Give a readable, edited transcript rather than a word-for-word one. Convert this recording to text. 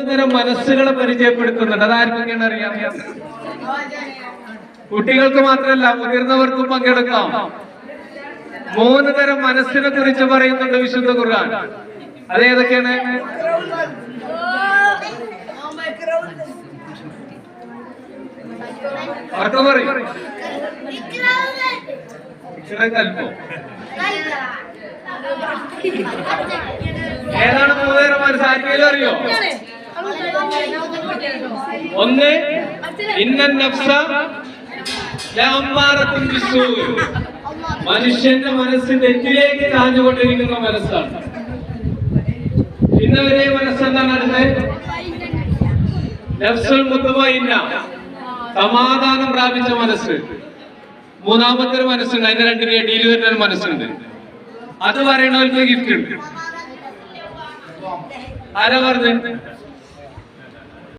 തരം മനസ്സുകളെ പരിചയപ്പെടുത്തുന്നുണ്ട്. അതാർക്കൊക്കെയാണ് അറിയാം? കുട്ടികൾക്ക് മാത്രമല്ല, മുതിർന്നവർക്കും പങ്കെടുക്കാം. 3 തരം മനസ്സിനെ കുറിച്ച് പറയുന്നുണ്ട് വിശുദ്ധ ഖുർആൻ. അതേതൊക്കെയാണ്? ഉറക്കെ പറയും. ഏതാണ് 3 തരം മനസ്സ്? ആർക്കെങ്കിലും അറിയോ? 1 ഇന്നൻ നഫ്സ ലഅമ്മാറത്തുൻ ബിസ്സൂ. മനുഷ്യന്റെ മനസ്സ് തെറ്റിലേക്ക് ചാഞ്ഞുകൊണ്ടിരിക്കുന്ന മനസ്സാണ്. ഇന്നവരെ മനസ്സെന്താണ്? അടുത്ത് നഫ്സുൽ മുത്മഇന്ന, സമാധാനം പ്രാപിച്ച മനസ്സ്. 3ാമത്തെ ഒരു മനസ്സുണ്ട്, അതിന്റെ 2 ഇടയിൽ വരുന്ന ഒരു മനസ്സുണ്ട്. അത് പറയണവർക്ക് ഗിഫ്റ്റ് ഉണ്ട്. ആരാ പറഞ്ഞത്?